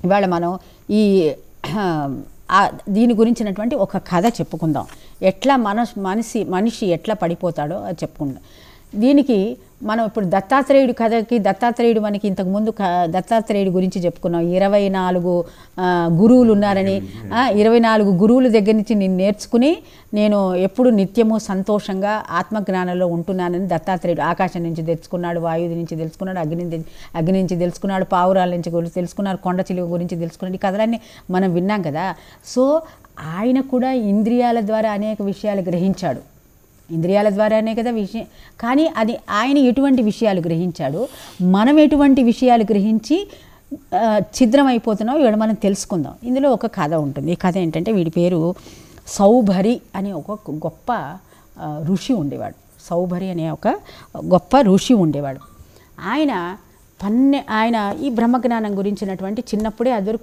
ఇవాళ మనం ఈ దీని గురించినటువంటి ఒక కథ చెప్పుకుందాం. ఎట్లా మనిషి ఎట్లా పడిపోతాడో అది చెప్పుకుందాం. దీనికి మనం ఇప్పుడు దత్తాత్రేయుడు కథకి, దత్తాత్రేయుడు మనకి ఇంతకుముందు దత్తాత్రేయుడు గురించి చెప్పుకున్నాం. 24 గురువులు ఉన్నారని, 24 గురువుల దగ్గర నుంచి నేను నేర్చుకుని నేను ఎప్పుడు నిత్యము సంతోషంగా ఆత్మజ్ఞానంలో ఉంటున్నానని దత్తాత్రేయుడు ఆకాశం నుంచి తెలుసుకున్నాడు, వాయువు నుంచి తెలుసుకున్నాడు, అగ్ని నుంచి తెలుసుకున్నాడు, పావురాల నుంచి తెలుసుకున్నాడు, కొండ చిలువ గురించి తెలుసుకున్నాడు. ఈ కథలన్నీ మనం విన్నాం కదా. సో ఆయన కూడా ఇంద్రియాల ద్వారా అనేక విషయాలు గ్రహించాడు. ఇంద్రియాల ద్వారానే కదా విషయం. కానీ అది ఆయన ఎటువంటి విషయాలు గ్రహించాడు, మనం ఎటువంటి విషయాలు గ్రహించి ఛిద్రమైపోతున్నాం ఇవాళ మనం తెలుసుకుందాం. ఇందులో ఒక కథ ఉంటుంది. ఈ కథ ఏంటంటే, వీడి పేరు సౌభరి అనే ఒక గొప్ప ఋషి ఉండేవాడు. సౌభరి అనే ఒక గొప్ప ఋషి ఉండేవాడు. ఆయన ఈ బ్రహ్మజ్ఞానం గురించినటువంటి చిన్నప్పుడే అందరూ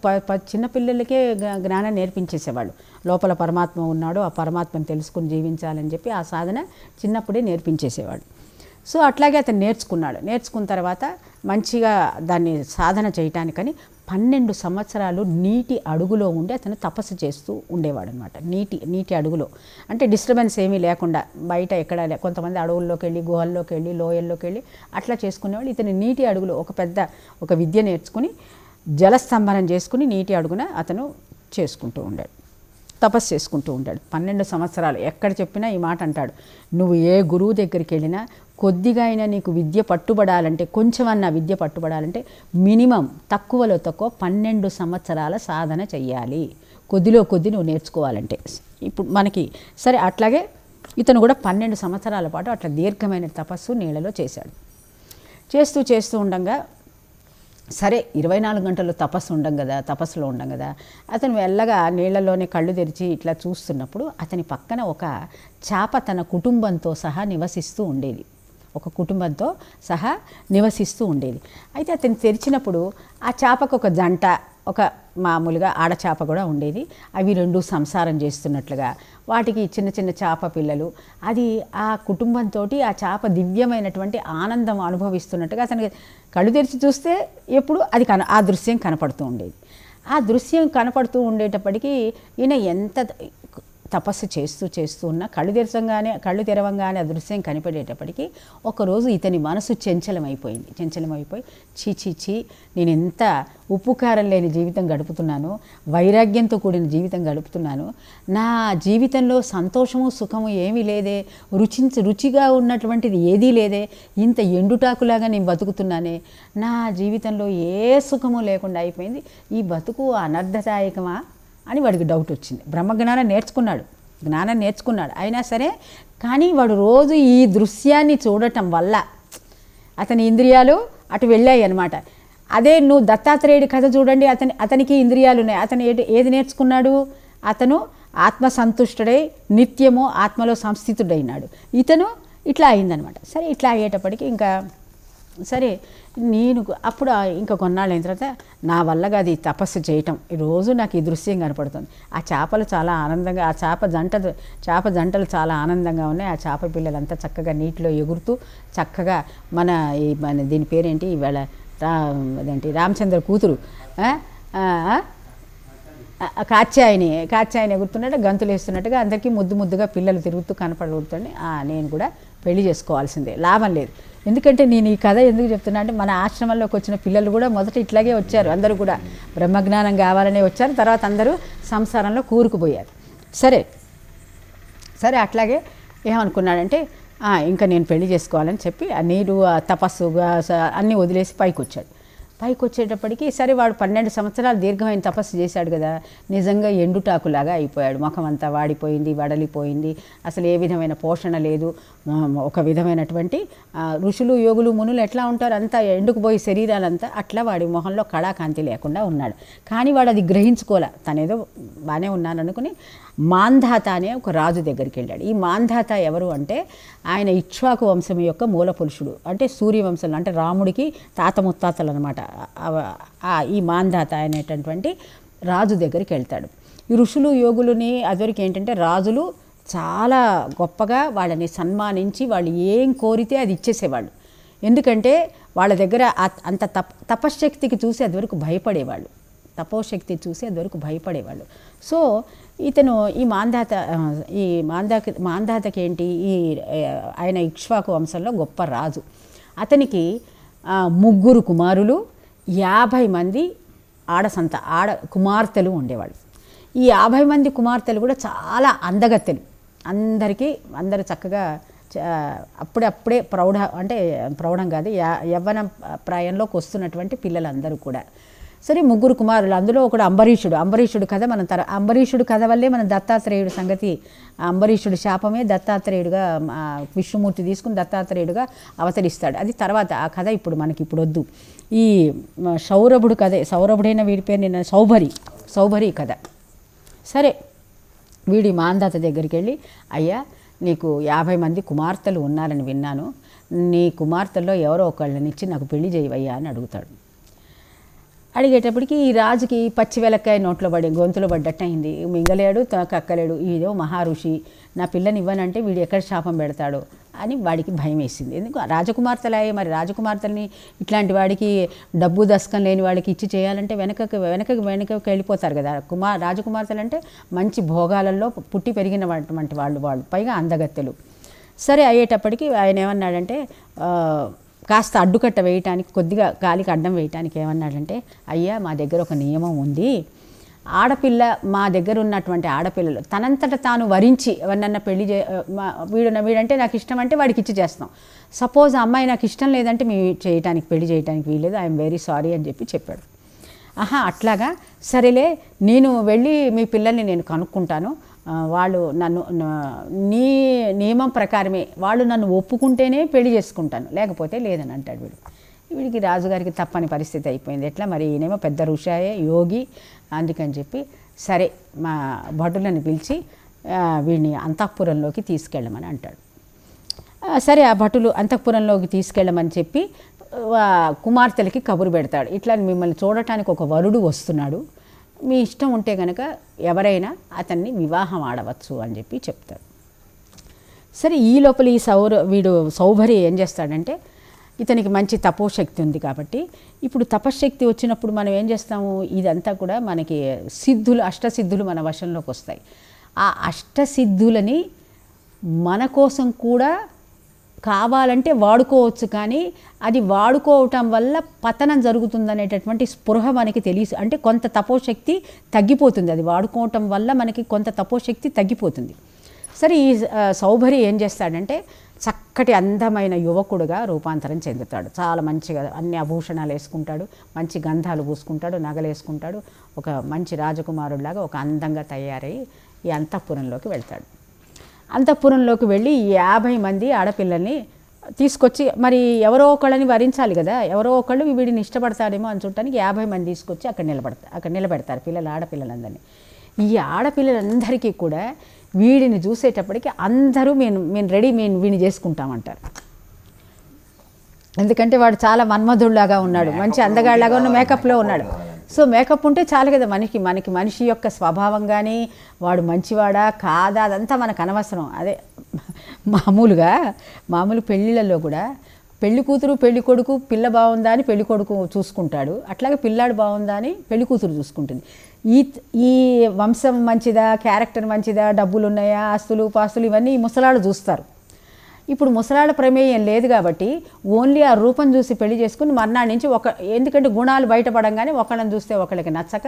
చిన్నపిల్లలకే జ్ఞానం నేర్పించేసేవాళ్ళు. లోపల పరమాత్మ ఉన్నాడు, ఆ పరమాత్మను తెలుసుకుని జీవించాలని చెప్పి ఆ సాధన చిన్నప్పుడే నేర్పించేసేవాడు. సో అట్లాగే అతను నేర్చుకున్న తర్వాత మంచిగా దాన్ని సాధన చేయటానికని 12 సంవత్సరాలు నీటి అడుగులో ఉండి అతను తపస్సు చేస్తూ ఉండేవాడు అనమాట. నీటి అడుగులో అంటే డిస్టర్బెన్స్ ఏమీ లేకుండా, బయట ఎక్కడ కొంతమంది అడవుల్లోకి వెళ్ళి, గుహల్లోకి వెళ్ళి, లోయల్లోకి వెళ్ళి అట్లా చేసుకునేవాడు. ఇతను నీటి అడుగులో ఒక విద్య నేర్చుకుని జలస్తంభనం చేసుకుని నీటి అడుగున అతను తపస్సు చేసుకుంటూ ఉంటాడు. 12 సంవత్సరాలు. ఎక్కడ చెప్పినా ఈ మాట అంటాడు, నువ్వు ఏ గురువు దగ్గరికి వెళ్ళినా కొద్దిగా అయినా నీకు విద్య పట్టుబడాలంటే, కొంచెమన్నా విద్య పట్టుబడాలంటే మినిమం తక్కువలో తక్కువ 12 సంవత్సరాల సాధన చెయ్యాలి. కొద్దిలో కొద్ది నువ్వు నేర్చుకోవాలంటే. ఇప్పుడు మనకి సరే అట్లాగే ఇతను కూడా 12 సంవత్సరాల పాటు అట్లా దీర్ఘమైన తపస్సు నీళ్ళలో చేశాడు. చేస్తూ ఉండగా సరే 24 గంటలు తపస్సులో ఉండం కదా, అతను మెల్లగా నీళ్లలోనే కళ్ళు తెరిచి ఇట్లా చూస్తున్నప్పుడు అతని పక్కన ఒక చాప తన కుటుంబంతో సహా నివసిస్తూ ఉండేది. అయితే అతను తెరిచినప్పుడు ఆ చాపకు ఒక జంట, ఒక మామూలుగా ఆడచాప కూడా ఉండేది. అవి 2 సంసారం చేస్తున్నట్లుగా, వాటికి చిన్న చిన్న చాప పిల్లలు. అది ఆ కుటుంబంతో ఆ చాప దివ్యమైనటువంటి ఆనందం అనుభవిస్తున్నట్టుగా అతనికి కళ్ళు తెరిచి చూస్తే ఎప్పుడు అది ఆ దృశ్యం కనపడుతూ ఉండేది. ఆ దృశ్యం కనపడుతూ ఉండేటప్పటికీ ఈయన ఎంత తపస్సు చేస్తూ ఉన్న కళ్ళు తెరవంగానే ఆ దృశ్యం కనిపడేటప్పటికీ ఒకరోజు ఇతని మనసు చంచలమైపోయి చీ నేను ఎంత ఉప్పు కారం లేని జీవితం గడుపుతున్నాను, వైరాగ్యంతో కూడిన జీవితం గడుపుతున్నాను, నా జీవితంలో సంతోషము సుఖము ఏమీ లేదే, రుచిగా ఉన్నటువంటిది ఏదీ లేదే, ఇంత ఎండుటాకులాగా నేను బతుకుతున్నానే, నా జీవితంలో ఏ సుఖము లేకుండా అయిపోయింది, ఈ బతుకు అనర్థదాయకమా అని వాడికి డౌట్ వచ్చింది. బ్రహ్మజ్ఞానం నేర్చుకున్నాడు అయినా సరే, కానీ వాడు రోజు ఈ దృశ్యాన్ని చూడటం వల్ల అతని ఇంద్రియాలు అటు వెళ్ళాయి అన్నమాట. అదే నువ్వు దత్తాత్రేయుడి కథ చూడండి, అతనికి ఇంద్రియాలు ఉన్నాయి. అతను ఏది నేర్చుకున్నాడు? అతను ఆత్మసంతుష్టుడై నిత్యము ఆత్మలో సంస్థితుడైనాడు. ఇతను ఇట్లా అయిందనమాట. సరే ఇట్లా అయ్యేటప్పటికి ఇంకా సరే నేను అప్పుడు ఇంకా కొన్నాళ్ళు అయిన తర్వాత నా వల్లగా అది తపస్సు చేయటం, రోజు నాకు ఈ దృశ్యం కనపడుతుంది. ఆ చేపలు చాలా ఆనందంగా, ఆ చేప జంటలు చాలా ఆనందంగా ఉన్నాయి. ఆ చేప పిల్లలంతా చక్కగా నీటిలో ఎగురుతూ చక్కగా మన దీని పేరేంటి ఇవాళ రామచంద్ర కూతురు కాత్యాయని ఎగురుతున్నట్టు, గంతులు వేస్తున్నట్టుగా అందరికీ ముద్దుగా పిల్లలు తిరుగుతూ కనపడుతుంటే నేను కూడా పెళ్లి చేసుకోవాల్సిందే, లాభం లేదు. ఎందుకంటే నేను ఈ కథ ఎందుకు చెప్తున్నా అంటే, మన ఆశ్రమంలోకి వచ్చిన పిల్లలు కూడా మొదట ఇట్లాగే వచ్చారు. అందరూ కూడా బ్రహ్మజ్ఞానం కావాలనే వచ్చారు. తర్వాత అందరూ సంసారంలో కూరుకుపోయారు. సరే అట్లాగే ఏమనుకున్నాడంటే, ఇంకా నేను పెళ్లి చేసుకోవాలని చెప్పి నీరు తపస్సుగా అన్నీ వదిలేసి పైకి వచ్చేటప్పటికి సరే వాడు 12 సంవత్సరాలు దీర్ఘమైన తపస్సు చేశాడు కదా, నిజంగా ఎండుటాకులాగా అయిపోయాడు. ముఖం అంతా వాడిపోయింది, వడలిపోయింది, అసలు ఏ విధమైన పోషణ లేదు. ఒక విధమైనటువంటి ఋషులు యోగులు మునులు ఎట్లా ఉంటారు, అంతా ఎండుకుపోయి శరీరాలంతా అట్లా వాడి మొహంలో కళాకాంతి లేకుండా ఉన్నాడు. కానీ వాడు అది గ్రహించుకోలే, తనేదో బాగానే ఉన్నాను అనుకుని మాంధాత అనే ఒక రాజు దగ్గరికి వెళ్ళాడు. ఈ మాంధాత ఎవరు అంటే, ఆయన ఇక్ష్వాకు వంశం యొక్క మూల పురుషుడు, అంటే సూర్యవంశంలో, అంటే రాముడికి తాత ముత్తాతలు అనమాట. ఈ మాంధాత అనేటటువంటి రాజు దగ్గరికి వెళ్తాడు. ఈ ఋషులు యోగులని అదివరకు ఏంటంటే రాజులు చాలా గొప్పగా వాళ్ళని సన్మానించి వాళ్ళు ఏం కోరితే అది ఇచ్చేసేవాళ్ళు. ఎందుకంటే వాళ్ళ దగ్గర అంత తపశ్శక్తికి చూసి అదివరకు భయపడేవాళ్ళు. తపోశక్తి చూసి అదివరకు భయపడేవాళ్ళు. సో ఇతను మాంధాతకి ఏంటి, ఆయన ఇక్ష్వాకు వంశంలో గొప్ప రాజు. అతనికి 3 కుమారులు, 50 మంది ఆడ కుమార్తెలు ఉండేవాళ్ళు. ఈ 50 మంది కుమార్తెలు కూడా చాలా అందగత్తెలు. అందరూ చక్కగా అప్పుడే ప్రౌఢం కాదు, యవ్వన ప్రాయంలోకి వస్తున్నటువంటి పిల్లలందరూ కూడా. సరే 3 కుమారులు, అందులో ఒకడు అంబరీషుడు కథ మనం అంబరీషుడు కథ వల్లే మన దత్తాత్రేయుడు సంగతి, అంబరీషుడు శాపమే దత్తాత్రేయుడుగా విష్ణుమూర్తి తీసుకుని దత్తాత్రేయుడుగా అవతరిస్తాడు. అది తర్వాత ఆ కథ ఇప్పుడు వద్దు. ఈ సౌరభుడైన వీడి పేరు నిన్న సౌభరి కథ. సరే వీడి మాంధాత దగ్గరికి వెళ్ళి, అయ్యా నీకు 50 మంది కుమార్తెలు ఉన్నారని విన్నాను, నీ కుమార్తెల్లో ఎవరో ఒకళ్ళనిచ్చి నాకు పెళ్లి చేయవయ్యా అని అడుగుతాడు. అడిగేటప్పటికి ఈ రాజుకి పచ్చి వెలక్కాయ గొంతులో పడ్డట్టు అయింది. మింగలేడు, కక్కలేడు. ఇదో మహారుషి, నా పిల్లని ఇవ్వనంటే వీడు ఎక్కడ శాపం పెడతాడో అని వాడికి భయం వేసింది. ఎందుకు రాజకుమార్తెలాయే, మరి రాజకుమార్తెల్ని ఇట్లాంటి వాడికి డబ్బు దశకం లేని వాడికి ఇచ్చి చేయాలంటే వెనకకి వెళ్ళిపోతారు కదా. రాజకుమార్తెలు అంటే మంచి భోగాలలో పుట్టి పెరిగినటువంటి వాళ్ళు, పైగా అందగత్తెలు. సరే అయ్యేటప్పటికి ఆయన ఏమన్నాడంటే, కాస్త అడ్డుకట్ట వేయటానికి, కొద్దిగా గాలికి అడ్డం వేయటానికి ఏమన్నాడంటే, అయ్యా మా దగ్గర ఒక నియమం ఉంది, మా దగ్గర ఉన్నటువంటి ఆడపిల్లలు తనంతట తాను వరించి ఎవరినన్నా వీడంటే నాకు ఇష్టం అంటే వాడికి ఇచ్చి చేస్తాం. సపోజ్ అమ్మాయి నాకు ఇష్టం లేదంటే పెళ్లి చేయడానికి వీల్లేదు, ఐఎమ్ వెరీ సారీ అని చెప్పాడు. అట్లాగా, సరేలే నేను వెళ్ళి మీ పిల్లల్ని నేను కనుక్కుంటాను, వాళ్ళు నీ నియమం ప్రకారమే వాళ్ళు నన్ను ఒప్పుకుంటేనే పెళ్లి చేసుకుంటాను, లేకపోతే లేదని అంటాడు వీడికి రాజుగారికి తప్పని పరిస్థితి అయిపోయింది. ఎట్లా మరి, ఈయనేమో పెద్ద ఋషాయే, యోగి, అందుకని చెప్పి సరే మా భటులను పిలిచి వీడిని అంతఃపురంలోకి తీసుకెళ్ళమని అంటాడు. సరే ఆ భటులు అంతఃపురంలోకి తీసుకెళ్ళమని చెప్పి కుమార్తెలకి కబురు పెడతాడు, ఇట్లా మిమ్మల్ని చూడటానికి ఒక వరుడు వస్తున్నాడు, మీ ఇష్టం ఉంటే కనుక ఎవరైనా అతన్ని వివాహం ఆడవచ్చు అని చెప్తాడు. సరే ఈ లోపల వీడు సౌభరి ఏం చేస్తాడంటే, ఇతనికి మంచి తపోశక్తి ఉంది కాబట్టి, ఇప్పుడు తపశ్శక్తి వచ్చినప్పుడు మనం ఏం చేస్తాము, ఇదంతా కూడా మనకి అష్టసిద్ధులు మన వశంలోకి వస్తాయి. ఆ అష్టసిద్ధులని మన కోసం కూడా కావాలంటే వాడుకోవచ్చు, కానీ అది వాడుకోవటం వల్ల పతనం జరుగుతుందనేటటువంటి స్పృహ మనకి తెలియదు. అంటే కొంత తపోశక్తి తగ్గిపోతుంది, అది వాడుకోవటం వల్ల మనకి కొంత తపోశక్తి తగ్గిపోతుంది. సరే ఈ సౌభరి ఏం చేస్తాడంటే, చక్కటి అందమైన యువకుడుగా రూపాంతరం చెందుతాడు. చాలా మంచిగా అన్ని ఆభూషణాలు వేసుకుంటాడు, మంచి గంధాలు పూసుకుంటాడు, నగలు వేసుకుంటాడు, ఒక మంచి రాజకుమారుడిలాగా ఒక అందంగా తయారై ఈ అంతఃపురంలోకి వెళ్తాడు. అంతఃపురంలోకి వెళ్ళి 50 మంది ఆడపిల్లల్ని తీసుకొచ్చి, మరి ఎవరో ఒకళ్ళని వరించాలి కదా, ఎవరో ఒకళ్ళు వీడిని ఇష్టపడతాడేమో అని చూడటానికి 50 మంది తీసుకొచ్చి అక్కడ నిలబెడతారు ఆడపిల్లలందరినీ. ఈ ఆడపిల్లలందరికీ కూడా వీడిని చూసేటప్పటికి అందరూ మేము రెడీ, వీడిని చేసుకుంటామంటారు. ఎందుకంటే వాడు చాలా మన్మధుడిలాగా ఉన్నాడు, మంచి అందగాడిలాగా ఉన్న మేకప్లో ఉన్నాడు. సో మేకప్ ఉంటే చాలు కదా మనకి మనిషి యొక్క స్వభావం కానీ వాడు మంచివాడా కాదా అదంతా మనకు అనవసరం. అదే మామూలు పెళ్ళిళ్ళలో కూడా పెళ్లి కూతురు పెళ్లి కొడుకు పిల్ల బాగుందా అని పెళ్లి కొడుకు చూసుకుంటాడు, అట్లాగే పిల్లాడు బాగుందా అని పెళ్లి కూతురు చూసుకుంటుంది. ఈ వంశం మంచిదా, క్యారెక్టర్ మంచిదా, డబ్బులు ఉన్నాయా, ఆస్తులు పాస్తులు ఇవన్నీ ముసలాడు చూస్తారు. ఇప్పుడు ముసలాళ్ళ ప్రమేయం లేదు కాబట్టి ఓన్లీ ఆ రూపం చూసి పెళ్లి చేసుకుని మర్నాడు నుంచి ఎందుకంటే గుణాలు బయటపడంగానే ఒకళ్ళని చూస్తే ఒకళ్ళకి నచ్చక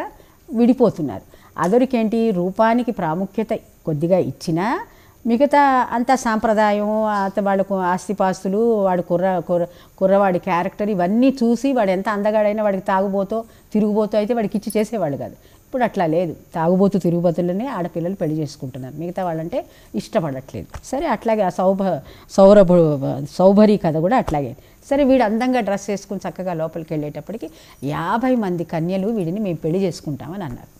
విడిపోతున్నారు. అదొరికేంటి, రూపానికి ప్రాముఖ్యత కొద్దిగా ఇచ్చినా మిగతా అంతా సాంప్రదాయం, వాళ్ళకు ఆస్తిపాస్తులు, వాడు కుర్రవాడి క్యారెక్టర్ ఇవన్నీ చూసి వాడు ఎంత అందగాడైనా వాడికి తాగుబోతో తిరుగుబోతో అయితే వాడికి ఇచ్చి చేసేవాళ్ళు కాదు. ఇప్పుడు అట్లా లేదు, తాగుబోతు తిరుగుబోతులనే ఆడపిల్లలు పెళ్లి చేసుకుంటున్నారు, మిగతా వాళ్ళంటే ఇష్టపడట్లేదు. సరే అట్లాగే ఆ సౌభరి కథ కూడా అట్లాగే. సరే వీడు అందంగా డ్రెస్ వేసుకుని చక్కగా లోపలికి వెళ్ళేటప్పటికి 50 మంది కన్యలు వీడిని మేము పెళ్లి చేసుకుంటామని అన్నారు.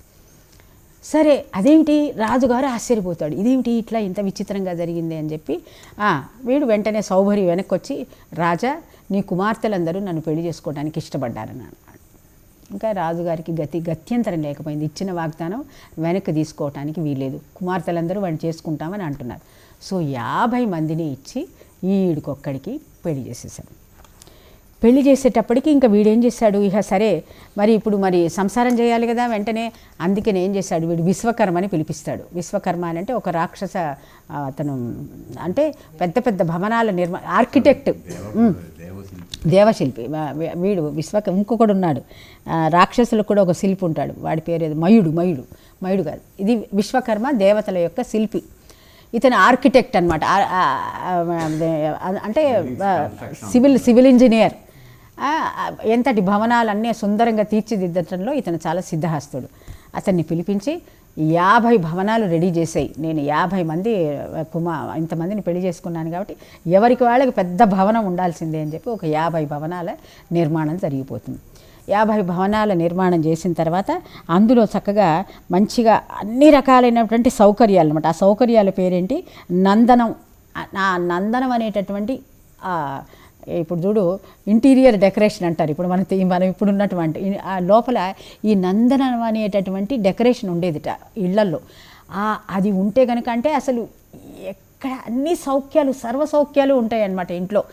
సరే అదేమిటి, రాజుగారు ఆశ్చర్యపోతాడు, ఇదేమిటి ఇట్లా ఇంత విచిత్రంగా జరిగింది అని చెప్పి వీడు వెంటనే సౌభరి వెనక్కి వచ్చి, రాజా నీ కుమార్తెలందరూ నన్ను పెళ్లి చేసుకోవడానికి ఇష్టపడ్డారని అన్నాడు. ఇంకా రాజుగారికి గత్యంతరం లేకపోయింది, ఇచ్చిన వాగ్దానం వెనక్కి తీసుకోవటానికి వీలేదు, కుమార్తెలందరూ వాడిని చేసుకుంటామని అంటున్నారు. సో 50 మందిని ఇచ్చి ఈడికొక్కడికి పెళ్లి చేసేసాడు. పెళ్లి చేసేటప్పటికి ఇంకా వీడేం చేశాడు, ఇక సరే మరి ఇప్పుడు మరి సంసారం చేయాలి కదా వెంటనే. అందుకని ఏం చేశాడు, వీడు విశ్వకర్మని పిలిపిస్తాడు. విశ్వకర్మ అని అంటే ఒక రాక్షస అతను, అంటే పెద్ద పెద్ద భవనాల ఆర్కిటెక్ట్, దేవశిల్పి వీడు. ఇంకొకడు ఉన్నాడు, రాక్షసులకు కూడా ఒక శిల్పి ఉంటాడు, వాడి పేరు ఏదో మయుడు కాదు, ఇది విశ్వకర్మ దేవతల యొక్క శిల్పి. ఇతను ఆర్కిటెక్ట్ అనమాట, అంటే సివిల్ ఇంజనీర్. ఎంతటి భవనాలన్నీ సుందరంగా తీర్చిదిద్దటంలో ఇతను చాలా సిద్ధహస్తుడు. అతన్ని పిలిపించి 50 భవనాలు రెడీ చేసాయి, నేను 50 మంది ఇంతమందిని పెళ్లి చేసుకున్నాను కాబట్టి ఎవరికి వాళ్ళకి పెద్ద భవనం ఉండాల్సిందే అని చెప్పి ఒక 50 భవనాల నిర్మాణం జరిగిపోతుంది. 50 భవనాల నిర్మాణం చేసిన తర్వాత అందులో చక్కగా మంచిగా అన్ని రకాలైనటువంటి సౌకర్యాలు అనమాట. ఆ సౌకర్యాల పేరేంటి, నందనం. ఆ నందనం అనేటటువంటి ఇప్పుడు చూడు ఇంటీరియర్ డెకరేషన్ అంటారు, ఇప్పుడు మనం ఇప్పుడు ఉన్నటువంటి లోపల ఈ నందనం అనేటటువంటి డెకరేషన్ ఉండేదిట ఇళ్లల్లో. అది ఉంటే కనుక అంటే అసలు ఎక్కడ అన్ని సౌఖ్యాలు సర్వ సౌఖ్యాలు ఉంటాయి అన్నమాట ఇంట్లో.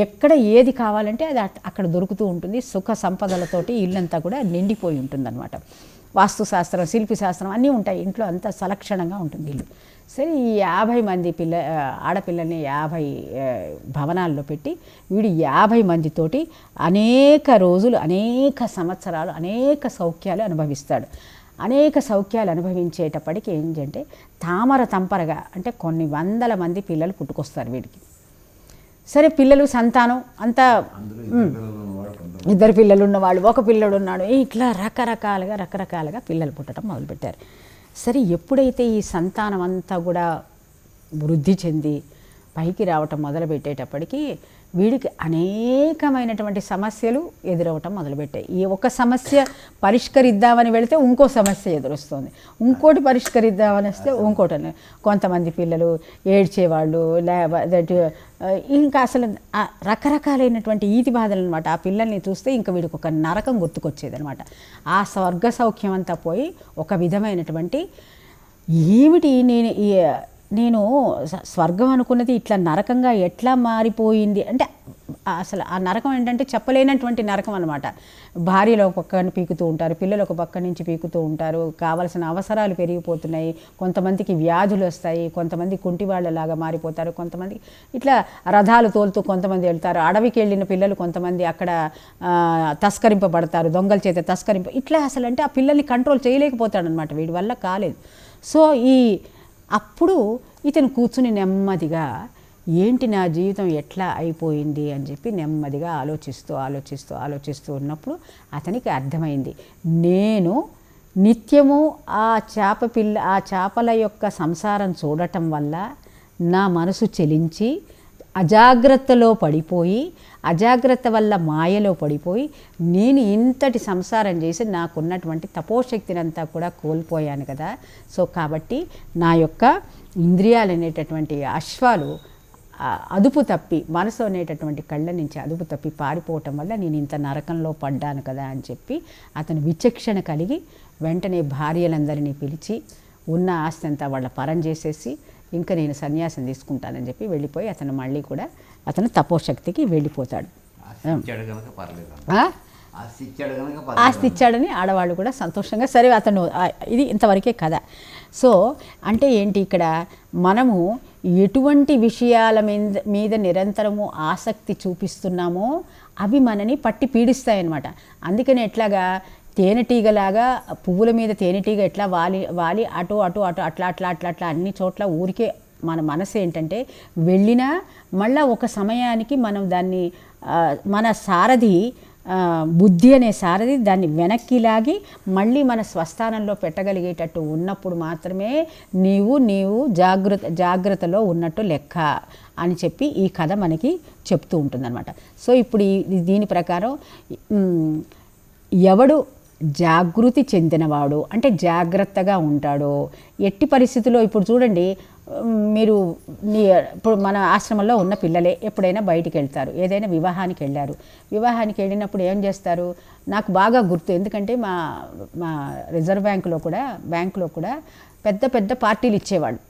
ఎక్కడ ఏది కావాలంటే అది అక్కడ దొరుకుతూ ఉంటుంది. సుఖ సంపదలతోటి ఇల్లంతా కూడా నిండిపోయి ఉంటుందన్నమాట. వాస్తుశాస్త్రం, శిల్పి శాస్త్రం అన్నీ ఉంటాయి ఇంట్లో, అంతా సలక్షణంగా ఉంటుంది ఇల్లు. సరే ఈ 50 మంది ఆడపిల్లల్ని 50 భవనాల్లో పెట్టి వీడు 50 మందితోటి అనేక రోజులు, అనేక సంవత్సరాలు, అనేక సౌఖ్యాలు అనుభవిస్తాడు. అనేక సౌఖ్యాలు అనుభవించేటప్పటికి ఏంటంటే తామర తంపరగా అంటే కొన్ని వందల మంది పిల్లలు పుట్టుకొస్తారు వీడికి. సరే పిల్లలు సంతానం అంతా 2 పిల్లలు ఉన్నవాళ్ళు, 1 పిల్లడు ఉన్నాడు, ఇట్లా రకరకాలుగా పిల్లలు పుట్టడం మొదలుపెట్టారు. సరే ఎప్పుడైతే ఈ సంతానం అంతా కూడా వృద్ధి చెంది పైకి రావటం మొదలుపెట్టేటప్పటికీ వీడికి అనేకమైనటువంటి సమస్యలు ఎదురవటం మొదలుపెట్టాయి. ఈ ఒక సమస్య పరిష్కరిద్దామని వెళితే ఇంకో సమస్య ఎదురొస్తుంది, ఇంకోటి పరిష్కరిద్దామని వస్తే ఇంకోటి. కొంతమంది పిల్లలు ఏడ్చేవాళ్ళు, ఇంకా అసలు రకరకాలైనటువంటి ఈతి బాధలు అనమాట. ఆ పిల్లల్ని చూస్తే ఇంకా వీడికి ఒక నరకం గుర్తుకొచ్చేది అనమాట. ఆ స్వర్గ సౌఖ్యం అంతా పోయి ఒక విధమైనటువంటి ఏమిటి నేను స్వర్గం అనుకున్నది ఇట్లా నరకంగా ఎట్లా మారిపోయింది అంటే, అసలు ఆ నరకం ఏంటంటే చెప్పలేనటువంటి నరకం అనమాట. భార్యలు ఒక పక్కన పీకుతూ ఉంటారు, పిల్లలు ఒక పక్క నుంచి పీకుతూ ఉంటారు, కావలసిన అవసరాలు పెరిగిపోతున్నాయి, కొంతమందికి వ్యాధులు వస్తాయి, కొంతమంది కుంటి వాళ్ళలాగా మారిపోతారు, కొంతమంది ఇట్లా రథాలు తోలుతూ కొంతమంది వెళ్తారు, అడవికి వెళ్ళిన పిల్లలు కొంతమంది అక్కడ తస్కరింపబడతారు, దొంగల చేత ఇట్లా అసలు అంటే ఆ పిల్లల్ని కంట్రోల్ చేయలేకపోతాడు అనమాట, వీడి వల్ల కాలేదు. సో అప్పుడు ఇతను కూర్చుని నెమ్మదిగా ఏంటి నా జీవితం ఎట్లా అయిపోయింది అని చెప్పి నెమ్మదిగా ఆలోచిస్తూ ఉన్నప్పుడు అతనికి అర్థమైంది, నేను నిత్యము ఆ చేపల యొక్క సంసారం చూడటం వల్ల నా మనసు చెలించి అజాగ్రత్తలో పడిపోయి, అజాగ్రత్త వల్ల మాయలో పడిపోయి నేను ఇంతటి సంసారం చేసి నాకున్నటువంటి తపోశక్తిని అంతా కూడా కోల్పోయాను కదా. సో కాబట్టి నా యొక్క ఇంద్రియాలు అనేటటువంటి అశ్వాలు అదుపు తప్పి, మనసు అనేటటువంటి కళ్ళ నుంచి అదుపు తప్పి పారిపోవటం వల్ల నేను ఇంత నరకంలో పడ్డాను కదా అని చెప్పి అతను విచక్షణ కలిగి వెంటనే భార్యలందరినీ పిలిచి ఉన్న ఆస్తి అంతా వాళ్ళ పరం చేసేసి ఇంకా నేను సన్యాసం తీసుకుంటానని చెప్పి వెళ్ళిపోయి అతను మళ్ళీ కూడా అతను తపోశక్తికి వెళ్ళిపోతాడు. ఆస్తి ఇచ్చాడని ఆడవాళ్ళు కూడా సంతోషంగా సరే అతను ఇది ఇంతవరకే కథ. సో అంటే ఏంటి, ఇక్కడ మనము ఎటువంటి విషయాల మీద నిరంతరము ఆసక్తి చూపిస్తున్నామో అవి మనని పట్టి పీడిస్తాయన్నమాట. అందుకని ఎట్లాగా తేనెటీగలాగా పువ్వుల మీద తేనెటీగ ఎట్లా వాలి అటు అట్లా అన్ని చోట్ల ఊరికే మన మనసు ఏంటంటే వెళ్ళినా మళ్ళీ ఒక సమయానికి మనం దాన్ని మన సారథి బుద్ధి అనే సారథి దాన్ని వెనక్కి లాగి మళ్ళీ మన స్వస్థానంలో పెట్టగలిగేటట్టు ఉన్నప్పుడు మాత్రమే నీవు జాగ్రత్తలో ఉన్నట్టు లెక్క అని చెప్పి ఈ కథ మనకి చెప్తూ ఉంటుందన్నమాట. సో ఇప్పుడు దీని ప్రకారం ఎవడు జాగృతి చెందినవాడు అంటే జాగ్రత్తగా ఉంటాడో ఎట్టి పరిస్థితుల్లో, ఇప్పుడు చూడండి మీరు ఇప్పుడు మన ఆశ్రమంలో ఉన్న పిల్లలే ఎప్పుడైనా బయటికి వెళ్తారు, ఏదైనా వివాహానికి వివాహానికి వెళ్ళినప్పుడు ఏం చేస్తారు, నాకు బాగా గుర్తు, ఎందుకంటే మా రిజర్వ్ బ్యాంకులో కూడా పెద్ద పెద్ద పార్టీలు ఇచ్చేవాళ్ళు.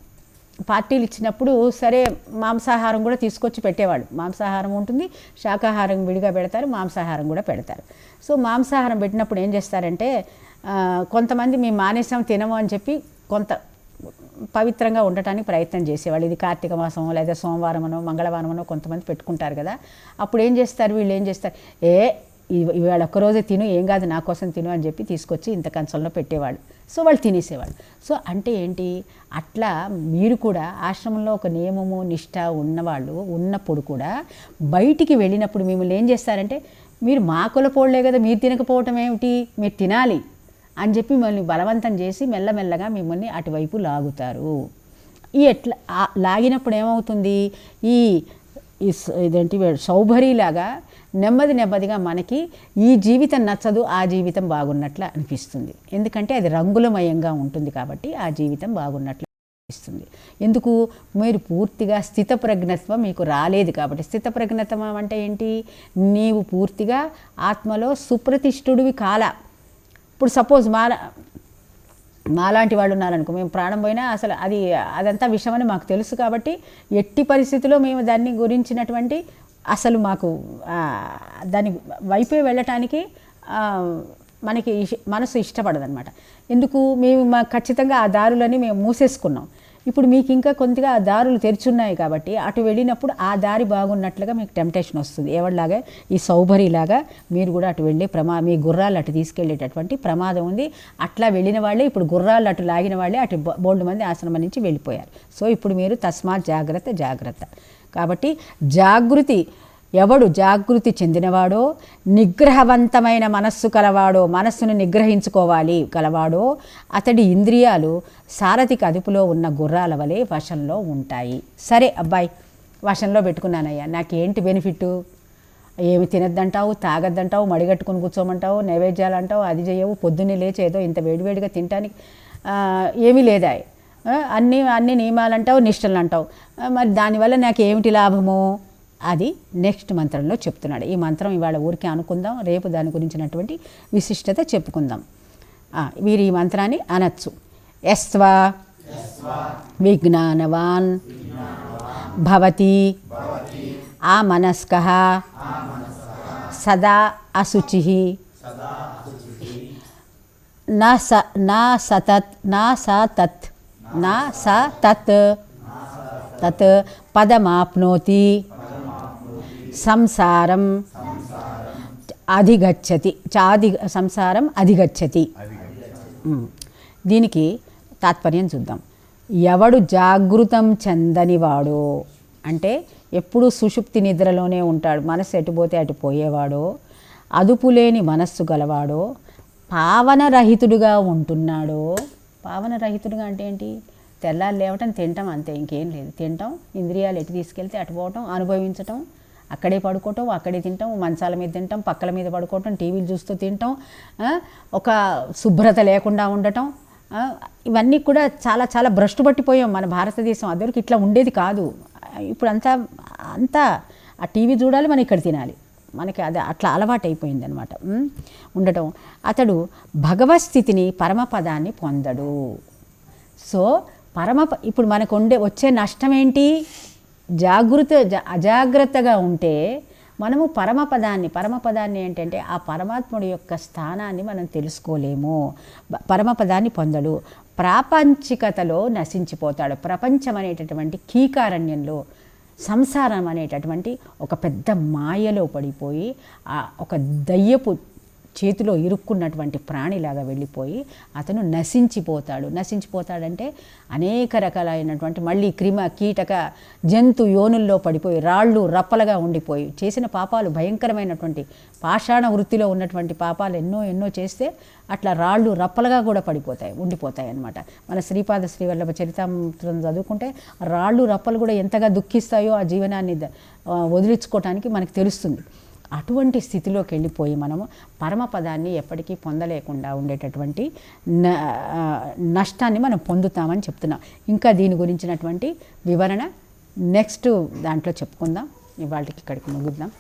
పార్టీలు ఇచ్చినప్పుడు సరే మాంసాహారం కూడా తీసుకొచ్చి పెట్టేవాళ్ళు. మాంసాహారం ఉంటుంది, శాకాహారం విడిగా పెడతారు, మాంసాహారం కూడా పెడతారు. సో మాంసాహారం పెట్టినప్పుడు ఏం చేస్తారంటే కొంతమంది మేము మానేసాం తినము అని చెప్పి కొంత పవిత్రంగా ఉండటానికి ప్రయత్నం చేసేవాళ్ళు. ఇది కార్తీక మాసమో లేదా సోమవారమనో మంగళవారమనో కొంతమంది పెట్టుకుంటారు కదా. అప్పుడు ఏం చేస్తారు, వీళ్ళు ఏం చేస్తారు, ఇవాళ ఒక్కరోజే తిను, ఏం కాదు నా కోసం తిను అని చెప్పి తీసుకొచ్చి ఇంత కంచంలో పెట్టేవాళ్ళు. సో వాళ్ళు తినేసేవాళ్ళు. సో అంటే ఏంటి, అట్లా మీరు కూడా ఆశ్రమంలో ఒక నియమము నిష్ఠ ఉన్నవాళ్ళు ఉన్నప్పుడు కూడా బయటికి వెళ్ళినప్పుడు మిమ్మల్ని ఏం చేస్తారంటే, మీరు మా కులపోళ్లే కదా, మీరు తినకపోవటం ఏమిటి, మీరు తినాలి అని చెప్పి మిమ్మల్ని బలవంతం చేసి మెల్లమెల్లగా మిమ్మల్ని అటువైపు లాగుతారు. ఈ ఎట్లా లాగినప్పుడు ఏమవుతుంది, ఇదేంటి సౌభరీలాగా నెమ్మదిగా మనకి ఈ జీవితం నచ్చదు, ఆ జీవితం బాగున్నట్లు అనిపిస్తుంది. ఎందుకంటే అది రంగులమయంగా ఉంటుంది కాబట్టి ఆ జీవితం బాగున్నట్లు అనిపిస్తుంది. ఎందుకు, మీరు పూర్తిగా స్థితప్రజ్ఞత్వం మీకు రాలేదు కాబట్టి. స్థితప్రజ్ఞత్వం అంటే ఏంటి, నీవు పూర్తిగా ఆత్మలో సుప్రతిష్ఠుడివి కాల. ఇప్పుడు సపోజ్ మాలాంటి వాళ్ళు ఉన్నారనుకో, మేము ప్రాణం పోయినా అసలు అదంతా విషమని మాకు తెలుసు కాబట్టి ఎట్టి పరిస్థితిలో మేము దాన్ని గురించినటువంటి అసలు మాకు దాని వైపే వెళ్ళటానికి మనకి మనసు ఇష్టపడదనమాట. ఎందుకు, మేము ఖచ్చితంగా ఆ దారులని మేము మూసేసుకున్నాం. ఇప్పుడు మీకు ఇంకా కొద్దిగా ఆ దారులు తెరుచున్నాయి కాబట్టి అటు వెళ్ళినప్పుడు ఆ దారి బాగున్నట్లుగా మీకు టెంప్టేషన్ వస్తుంది. ఎవరిలాగా, ఈ సౌభరిలాగా మీరు కూడా అటు వెళ్ళే మీ గుర్రాలు అటు తీసుకెళ్ళేటటువంటి ప్రమాదం ఉంది. అట్లా వెళ్ళిన వాళ్ళే ఇప్పుడు గుర్రాలు అటు లాగిన వాళ్ళే అటు బోల్డు మంది ఆశ్రమం నుంచి వెళ్ళిపోయారు. సో ఇప్పుడు మీరు తస్మాత్ జాగ్రత్త. కాబట్టి జాగృతి, ఎవడు జాగృతి చెందినవాడో, నిగ్రహవంతమైన మనస్సు కలవాడో, మనస్సును నిగ్రహించుకోవాలి కలవాడో, అతడి ఇంద్రియాలు సారథికి అదుపులో ఉన్న గుర్రాల వలె వశంలో ఉంటాయి. సరే అబ్బాయి, వశంలో పెట్టుకున్నానయ్యా, నాకేంటి బెనిఫిట్, ఏమి తినద్దంటావు, తాగద్దంటావు, మడిగట్టుకుని కూర్చోమంటావు, నైవేద్యాలు అంటావు, అది చేయవు, పొద్దున్నే లేచి ఏదో ఇంత వేడివేడిగా తినడానికి ఏమీ లేదా, అన్ని నియమాలంటావు, నిష్టలు అంటావు, మరి దానివల్ల నాకు ఏమిటి లాభము, అది నెక్స్ట్ మంత్రంలో చెప్తున్నాడు. ఈ మంత్రం ఇవాళ ఊరికే అనుకుందాం, రేపు దాని గురించినటువంటి విశిష్టత చెప్పుకుందాం. మీరు ఈ మంత్రాన్ని అనొచ్చు. యస్వా విజ్ఞానవాన్ భవతి ఆమనస్కః సదా అశుచిః నా సతత్ పదమాప్నోతి సంసారం అధిగచ్చతి. దీనికి తాత్పర్యం చూద్దాం. ఎవడు జాగృతం చెందనివాడో అంటే ఎప్పుడూ సుషుప్తి నిద్రలోనే ఉంటాడు, మనస్సు ఎటుపోతే అటు పోయేవాడో, అదుపులేని మనస్సు గలవాడో, పావనరహితుడుగా ఉంటున్నాడో. పావనరహితుడుగా అంటే ఏంటి, తెల్లారు లేవటం, తింటాం, అంతే, ఇంకేం లేదు. తింటాం, ఇంద్రియాలు ఎటు తీసుకెళ్తే అటు పోవటం, అనుభవించటం, అక్కడే పడుకోవటం, అక్కడే తింటాం, మంచాల మీద తింటాం, పక్కల మీద పడుకోవటం, టీవీలు చూస్తూ తింటాం, ఒక శుభ్రత లేకుండా ఉండటం, ఇవన్నీ కూడా చాలా చాలా భ్రష్టు పట్టిపోయాం మన భారతదేశం. అదివరకు ఇట్లా ఉండేది కాదు. ఇప్పుడు అంతా ఆ టీవీ చూడాలి, మనం ఇక్కడ తినాలి, మనకి అది అట్లా అలవాటు అయిపోయింది అనమాట ఉండటం. అతడు భగవస్థితిని పరమపదాన్ని పొందడు. సో ఇప్పుడు మనకు వచ్చే నష్టం ఏంటి, అజాగ్రత్తగా ఉంటే మనము పరమపదాన్ని ఏంటంటే ఆ పరమాత్ముడి యొక్క స్థానాన్ని మనం తెలుసుకోలేము. పరమపదాన్ని పొందడు, ప్రాపంచికతలో నశించిపోతాడు. ప్రపంచం అనేటటువంటి కీకారణ్యంలో, సంసారం అనేటటువంటి ఒక పెద్ద మాయలో పడిపోయి ఒక దయ్యపు చేతిలో ఇరుక్కున్నటువంటి ప్రాణిలాగా వెళ్ళిపోయి అతను నశించిపోతాడంటే అనేక రకాలైనటువంటి మళ్ళీ కీటక జంతు యోనుల్లో పడిపోయి రాళ్ళు రప్పలుగా ఉండిపోయి చేసిన పాపాలు భయంకరమైనటువంటి పాషాణ వృత్తిలో ఉన్నటువంటి పాపాలు ఎన్నో చేస్తే అట్లా రాళ్ళు రప్పలుగా కూడా ఉండిపోతాయి అన్నమాట. మన శ్రీపాద శ్రీవల్లభ చరితామృతం చదువుకుంటే రాళ్ళు రప్పలు కూడా ఎంతగా దుఃఖిస్తాయో ఆ జీవనాన్ని వదిలించుకోవటానికి మనకు తెలుస్తుంది. అటువంటి స్థితిలోకి వెళ్ళిపోయి మనము పరమపదాన్ని ఎప్పటికీ పొందలేకుండా ఉండేటటువంటి నష్టాన్ని మనం పొందుతామని చెప్తున్నాం. ఇంకా దీని గురించినటువంటి వివరణ నెక్స్ట్ దాంట్లో చెప్పుకుందాం. ఇవాళకి ఇక్కడికి ముగిద్దాం.